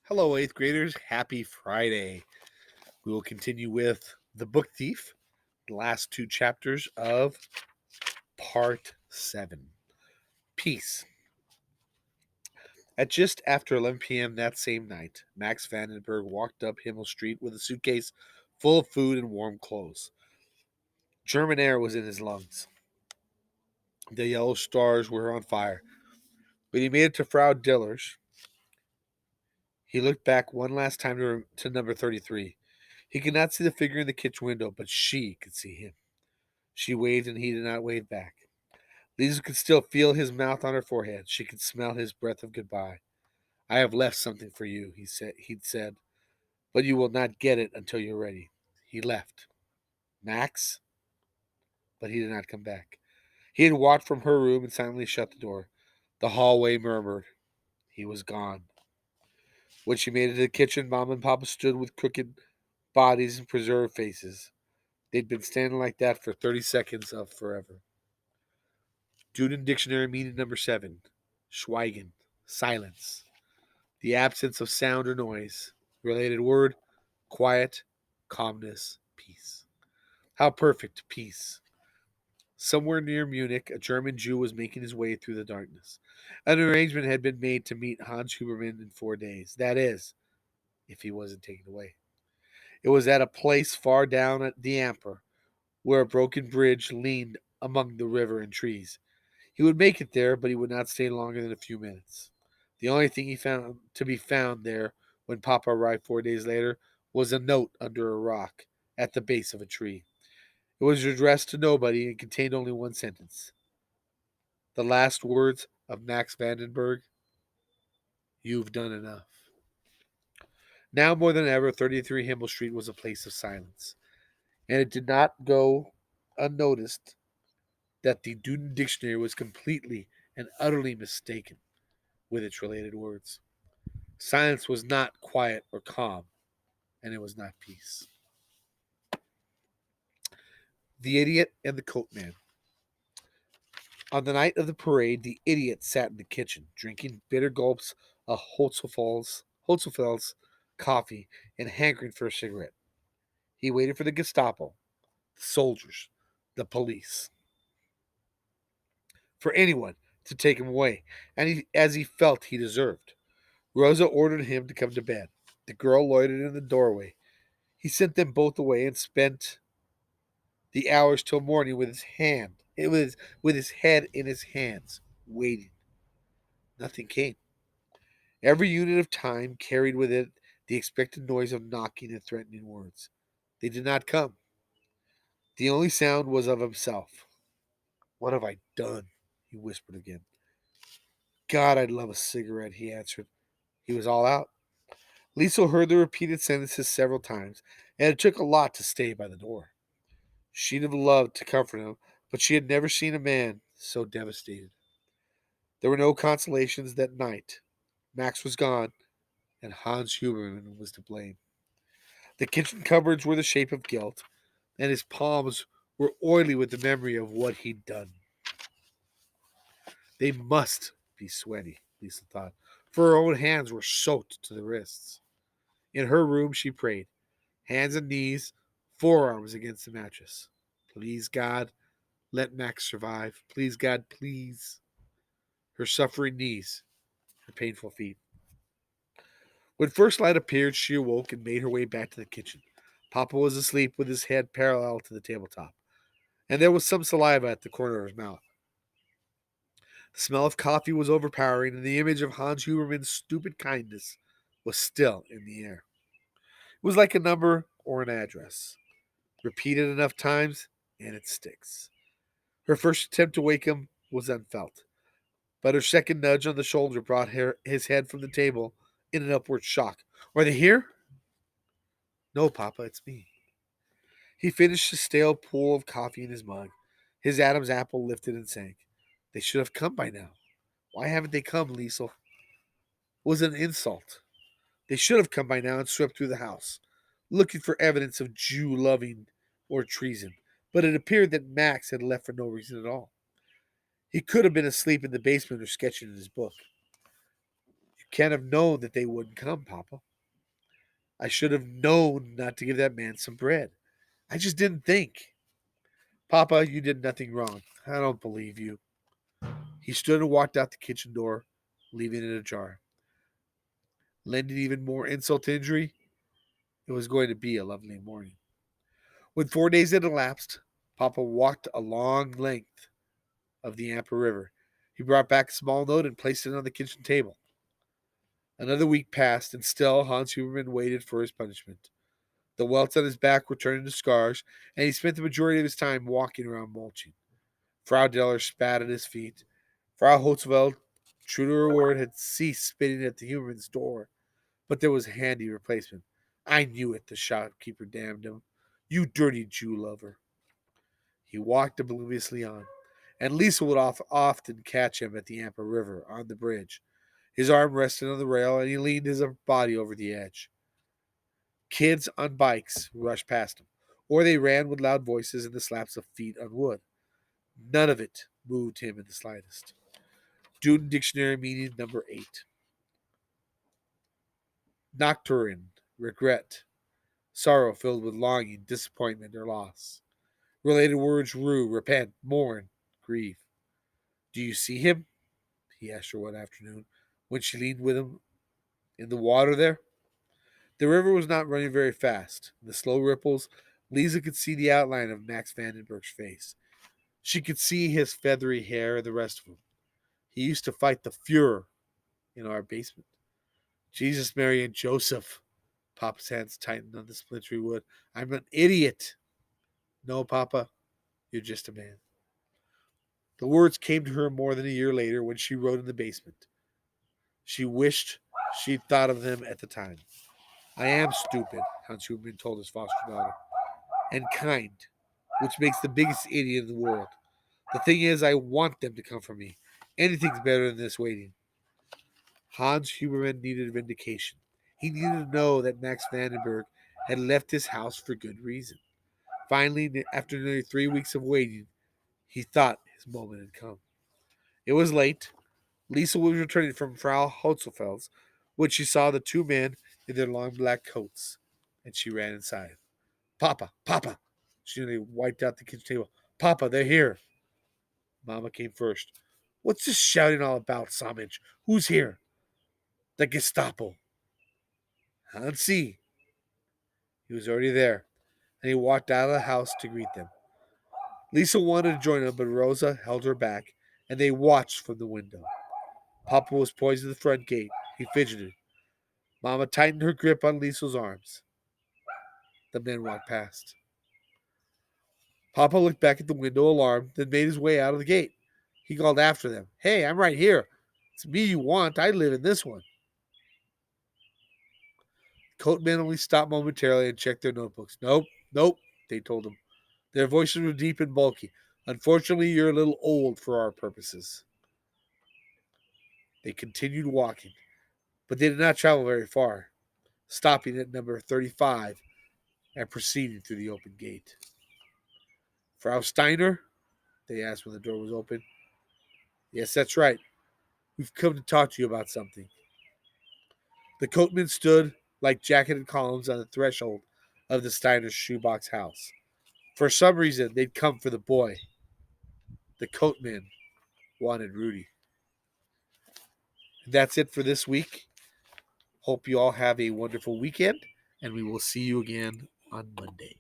Hello, eighth graders. Happy Friday. We will continue with The Book Thief, the last two chapters of Part 7. Peace. At just after 11 p.m. that same night, Max Vandenberg walked up Himmel Street with a suitcase full of food and warm clothes. German air was in his lungs. The yellow stars were on fire. When he made it to Frau Diller's, he looked back one last time to number 33. He could not see the figure in the kitchen window, but she could see him. She waved, and he did not wave back. Lisa could still feel his mouth on her forehead. She could smell his breath of goodbye. "I have left something for you," he'd said, "but you will not get it until you're ready." He left. Max? But he did not come back. He had walked from her room and silently shut the door. The hallway murmured. He was gone. When she made it to the kitchen, Mom and Papa stood with crooked bodies and preserved faces. They'd been standing like that for 30 seconds of forever. Duden Dictionary meaning number 7. Schweigen. Silence. The absence of sound or noise. Related word. Quiet. Calmness. Peace. How perfect peace. Somewhere near Munich, a German Jew was making his way through the darkness. An arrangement had been made to meet Hans Huberman in 4 days. That is, if he wasn't taken away. It was at a place far down at the Amper, where a broken bridge leaned among the river and trees. He would make it there, but he would not stay longer than a few minutes. The only thing he found to be found there when Papa arrived 4 days later was a note under a rock at the base of a tree. It was addressed to nobody and contained only one sentence. The last words of Max Vandenberg: "You've done enough." Now more than ever, 33 Himmel Street was a place of silence, and it did not go unnoticed that the Duden Dictionary was completely and utterly mistaken with its related words. Silence was not quiet or calm, and it was not peace. The Idiot and the Coatman. On the night of the parade, the idiot sat in the kitchen, drinking bitter gulps of Holzapfel's coffee and hankering for a cigarette. He waited for the Gestapo, the soldiers, the police, for anyone to take him away, as he felt he deserved. Rosa ordered him to come to bed. The girl loitered in the doorway. He sent them both away and spent the hours till morning with his head in his hands, waiting. Nothing came. Every unit of time carried with it the expected noise of knocking and threatening words. They did not come. The only sound was of himself. "What have I done?" he whispered again. "God, I'd love a cigarette," he answered. He was all out. Liesel heard the repeated sentences several times, and it took a lot to stay by the door. She'd have loved to comfort him, but she had never seen a man so devastated. There were no consolations that night. Max was gone, and Hans Huberman was to blame. The kitchen cupboards were the shape of guilt, and his palms were oily with the memory of what he'd done. They must be sweaty, Lisa thought, for her own hands were soaked to the wrists. In her room, she prayed, hands and knees, forearms against the mattress. "Please, God, let Max survive. Please, God, please." Her suffering knees, her painful feet. When first light appeared, she awoke and made her way back to the kitchen. Papa was asleep with his head parallel to the tabletop, and there was some saliva at the corner of his mouth. The smell of coffee was overpowering, and the image of Hans Huberman's stupid kindness was still in the air. It was like a number or an address. Repeated enough times, and it sticks. Her first attempt to wake him was unfelt, but her second nudge on the shoulder brought his head from the table in an upward shock. "Are they here?" "No, Papa, it's me." He finished the stale pool of coffee in his mug. His Adam's apple lifted and sank. "They should have come by now. Why haven't they come, Liesel?" It was an insult. They should have come by now and swept through the house, looking for evidence of Jew loving or treason. But it appeared that Max had left for no reason at all. He could have been asleep in the basement or sketching in his book. can't have known that they wouldn't come, Papa. I should have known not to give that man some bread. I just didn't think. Papa, you did nothing wrong. I don't believe you. He stood and walked out the kitchen door, leaving it ajar. Lending even more insult to injury, it was going to be a lovely morning. When 4 days had elapsed, Papa walked a long length of the Amper River. He brought back a small note and placed it on the kitchen table. Another week passed, and still Hans Huberman waited for his punishment. The welts on his back were turning to scars, and he spent the majority of his time walking around mulching. Frau Deller spat at his feet. Frau Holzfeld, true to her word, had ceased spitting at the Huberman's door, but there was a handy replacement. I knew it, the shopkeeper damned him. You dirty Jew lover. He walked obliviously on, and Lisa would often catch him at the Amper River on the bridge. His arm rested on the rail, and he leaned his body over the edge. Kids on bikes rushed past him, or they ran with loud voices and the slaps of feet on wood. None of it moved him in the slightest. Duden Dictionary meaning number 8. Nocturne, regret, sorrow filled with longing, disappointment, or loss. Related words rue, repent, mourn, grieve. Do you see him? He asked her one afternoon when she leaned with him in the water there. The river was not running very fast. In the slow ripples, Lisa could see the outline of Max Vandenberg's face. She could see his feathery hair and the rest of him. He used to fight the Fuhrer in our basement. Jesus, Mary, and Joseph. Papa's hands tightened on the splintery wood. I'm an idiot. No, Papa, you're just a man. The words came to her more than a year later when she wrote in the basement. She wished she'd thought of them at the time. I am stupid, Hans Huberman told his foster daughter, and kind, which makes the biggest idiot in the world. The thing is, I want them to come for me. Anything's better than this waiting. Hans Huberman needed vindication. He needed to know that Max Vandenberg had left his house for good reason. Finally, after nearly 3 weeks of waiting, he thought his moment had come. It was late. Lisa was returning from Frau Holzelfeld's when she saw the two men in their long black coats, and she ran inside. Papa, Papa! She nearly wiped out the kitchen table. Papa, they're here. Mama came first. What's this shouting all about, Samich? Who's here? The Gestapo. Hansi. He was already there, and he walked out of the house to greet them. Lisa wanted to join him, but Rosa held her back, and they watched from the window. Papa was poised at the front gate. He fidgeted. Mama tightened her grip on Lisa's arms. The men walked past. Papa looked back at the window, alarmed, then made his way out of the gate. He called after them. Hey, I'm right here. It's me you want. I live in this one. The coatmen only stopped momentarily and checked their notebooks. Nope, they told him. Their voices were deep and bulky. Unfortunately, you're a little old for our purposes. They continued walking, but they did not travel very far, stopping at number 35 and proceeding through the open gate. Frau Steiner? They asked when the door was open. Yes, that's right. We've come to talk to you about something. The coatman stood like jacketed columns on the threshold of the Steiner's shoebox house. For some reason, they'd come for the boy. The coatman wanted Rudy. And that's it for this week. Hope you all have a wonderful weekend, and we will see you again on Monday.